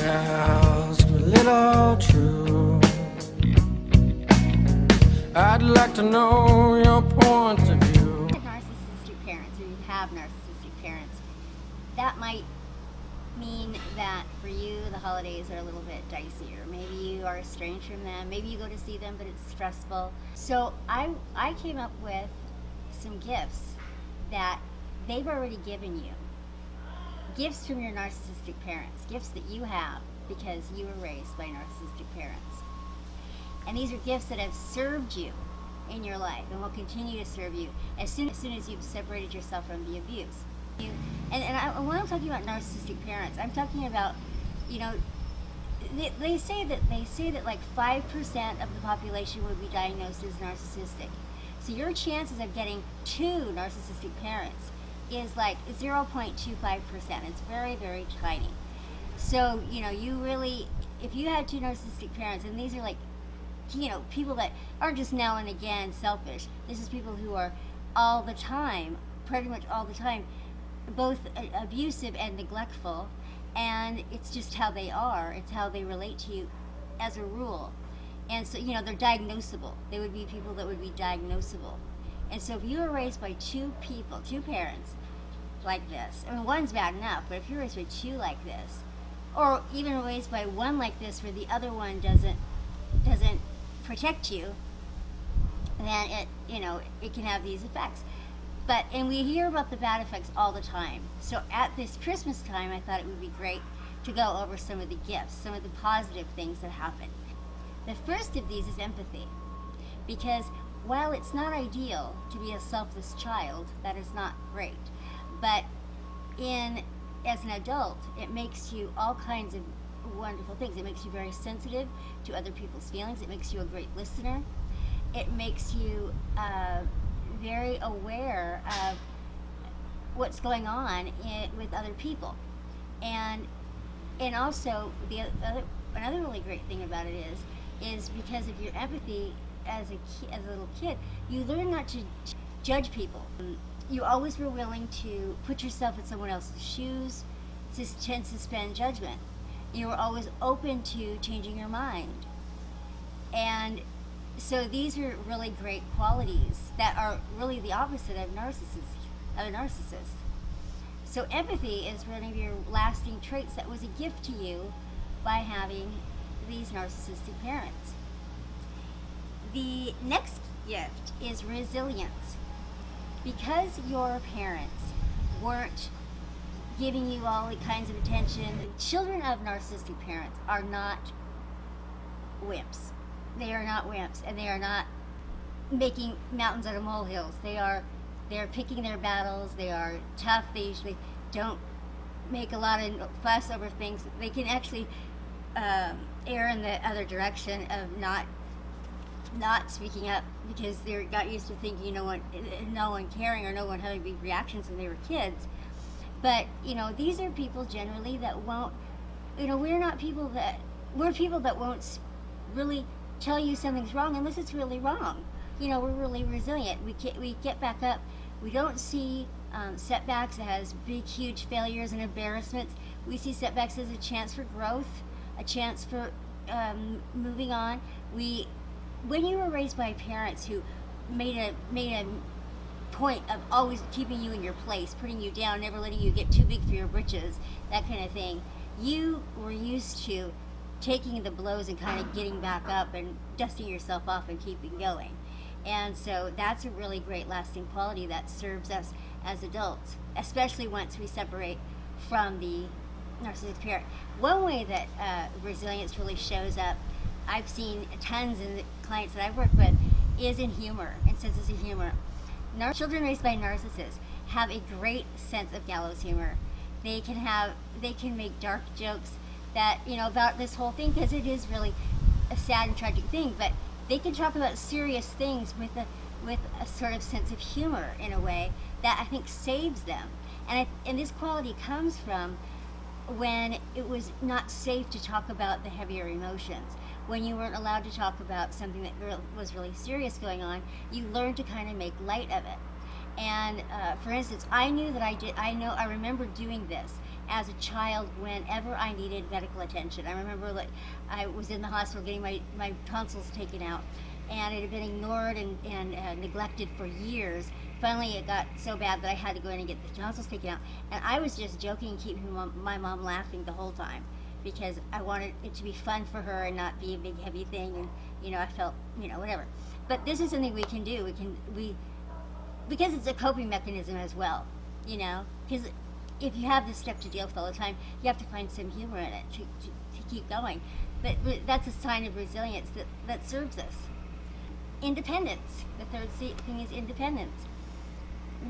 ask a little true. I'd like to know your point of view. Narcissistic parents, or you have narcissistic parents, that might mean that for you the holidays are a little bit dicier. Maybe you are estranged from them. Maybe you go to see them, but it's stressful. So I came up with some gifts that they've already given you. Gifts from your narcissistic parents. Gifts that you have because you were raised by narcissistic parents. And these are gifts that have served you in your life and will continue to serve you as soon as you've separated yourself from the abuse. And when I'm talking about narcissistic parents, I'm talking about, they say that like 5% of the population would be diagnosed as narcissistic. So your chances of getting 2 narcissistic parents is like 0.25%. It's very, very tiny. So, you really, if you had 2 narcissistic parents, and these are like, people that aren't just now and again selfish. This is people who are all the time, pretty much all the time, both abusive and neglectful, and it's just how they are. It's how they relate to you as a rule. And so, they're diagnosable. They would be people that would be diagnosable. And so if you were raised by 2 parents like this, I mean, one's bad enough, but if you're raised by 2 like this, or even raised by one like this where the other one doesn't protect you, then it can have these effects. And we hear about the bad effects all the time. So at this Christmas time, I thought it would be great to go over some of the gifts, some of the positive things that happen. The first of these is empathy. Because while it's not ideal to be a selfless child, that is not great. But as an adult, it makes you all kinds of wonderful things. It makes you very sensitive to other people's feelings. It makes you a great listener. It makes you very aware of what's going on with other people, and also another really great thing about it is because of your empathy as a little kid, you learn not to judge people. You always were willing to put yourself in someone else's shoes, to suspend judgment. You were always open to changing your mind, and so these are really great qualities that are really the opposite of a narcissist. So empathy is one of your lasting traits that was a gift to you by having these narcissistic parents. The next gift is resilience. Because your parents weren't giving you all the kinds of attention, children of narcissistic parents are not wimps. They are not wimps, and they are not making mountains out of molehills. They're picking their battles. They are tough. They usually don't make a lot of fuss over things. They can actually err in the other direction of not speaking up because they got used to thinking no one caring or no one having big reactions when they were kids. But these are people generally that won't. We're people that won't really tell you something's wrong unless it's really wrong. We're really resilient. We get back up. We don't see setbacks as big, huge failures and embarrassments. We see setbacks as a chance for growth, a chance for moving on. When you were raised by parents who made a point of always keeping you in your place, putting you down, never letting you get too big for your britches, that kind of thing, you were used to taking the blows and kind of getting back up and dusting yourself off and keeping going. And so that's a really great lasting quality that serves us as adults, especially once we separate from the narcissistic parent. One way that resilience really shows up, I've seen tons in the clients that I've worked with, is in humor and senses of humor. Children raised by narcissists have a great sense of gallows humor. They can make dark jokes that about this whole thing, because it is really a sad and tragic thing, but they can talk about serious things with a sort of sense of humor in a way that I think saves them. And this quality comes from when it was not safe to talk about the heavier emotions. When you weren't allowed to talk about something that was really serious going on, you learned to kind of make light of it. And for instance, I remember doing this, as a child whenever I needed medical attention. I remember like I was in the hospital getting my tonsils taken out, and it had been ignored and neglected for years. Finally, it got so bad that I had to go in and get the tonsils taken out. And I was just joking, keeping my mom laughing the whole time, because I wanted it to be fun for her and not be a big heavy thing. And I felt whatever. But this is something we can do. Because it's a coping mechanism as well. Because if you have this stuff to deal with all the time, you have to find some humor in it to keep going. But that's a sign of resilience that serves us. Independence. The third thing is independence.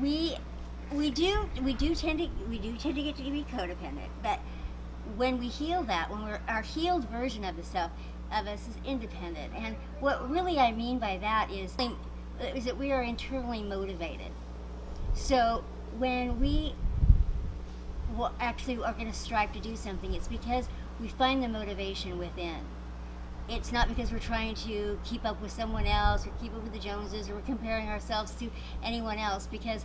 We do tend to get to be codependent, but when we heal that, when our healed version of us is independent. And what really I mean by that is that we are internally motivated. So when we actually are going to strive to do something, it's because we find the motivation within. It's not because we're trying to keep up with someone else or keep up with the Joneses, or we're comparing ourselves to anyone else, because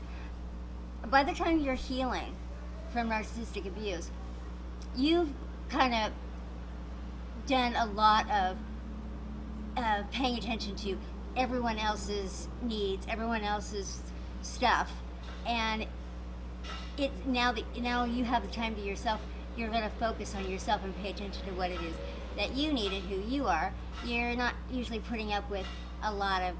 by the time you're healing from narcissistic abuse, you've kind of done a lot of paying attention to everyone else's needs, everyone else's stuff, and now you have the time to yourself. You're going to focus on yourself and pay attention to what it is that you need and who you are. You're not usually putting up with a lot of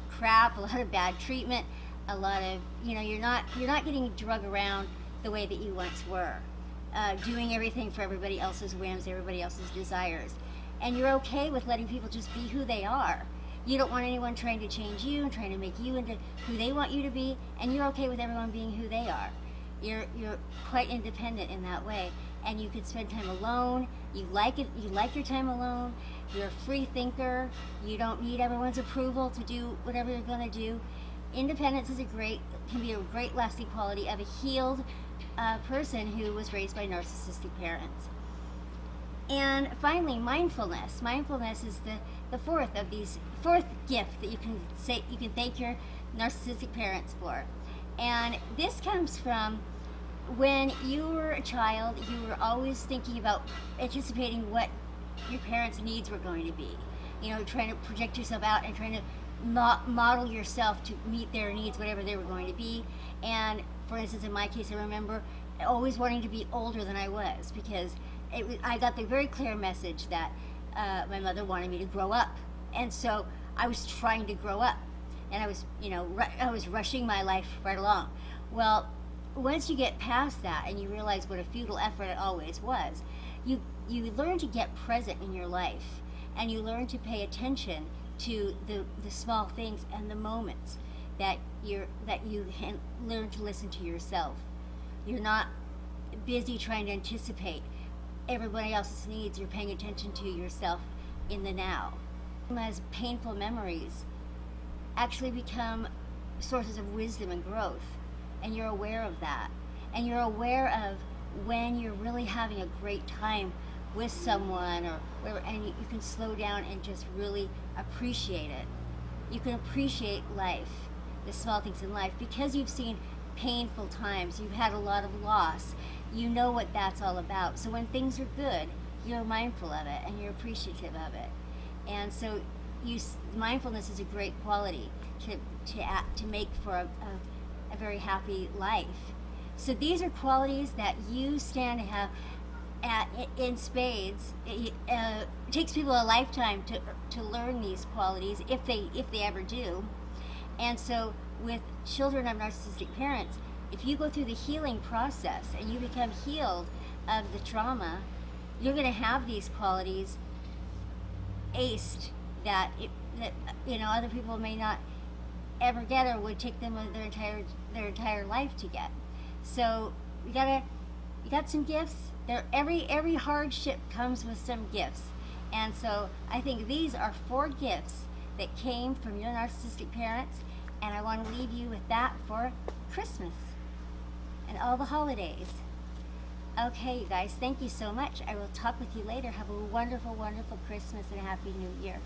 crap, a lot of bad treatment, a lot of you're not getting drug around the way that you once were, doing everything for everybody else's whims, everybody else's desires, and you're okay with letting people just be who they are. You don't want anyone trying to change you and trying to make you into who they want you to be, and you're okay with everyone being who they are. You're quite independent in that way, and you can spend time alone. You like it. You like your time alone. You're a free thinker. You don't need everyone's approval to do whatever you're going to do. Independence can be a great lasting quality of a healed person who was raised by narcissistic parents. And finally, mindfulness. Mindfulness is the fourth gift that you can thank your narcissistic parents for. And this comes from when you were a child. You were always thinking about anticipating what your parents' needs were going to be. Trying to project yourself out and trying to model yourself to meet their needs, whatever they were going to be. And for instance, in my case, I remember always wanting to be older than I was, because I got the very clear message that my mother wanted me to grow up, and so I was trying to grow up, and I was I was rushing my life right along. Well, once you get past that and you realize what a futile effort it always was, you learn to get present in your life, and you learn to pay attention to the small things and the moments that you learn to listen to yourself. You're not busy trying to anticipate everybody else's needs. You're paying attention to yourself in the now. As painful memories actually become sources of wisdom and growth, and you're aware of that, and you're aware of when you're really having a great time with someone or whatever, and you can slow down and just really appreciate it. You can appreciate life, the small things in life, because you've seen painful times, you've had a lot of loss, you know what that's all about. So when things are good, you're mindful of it and you're appreciative of it. And so mindfulness is a great quality to make for a very happy life. So these are qualities that you stand to have in spades. It takes people a lifetime to learn these qualities, if they ever do. And so with children of narcissistic parents, if you go through the healing process and you become healed of the trauma, you're going to have these qualities aced that other people may not ever get, or would take them their entire life to get. So you got some gifts. Every hardship comes with some gifts, and so I think these are 4 gifts that came from your narcissistic parents, and I want to leave you with that for Christmas and all the holidays. Okay, you guys, thank you so much. I will talk with you later. Have a wonderful, wonderful Christmas and a Happy New Year.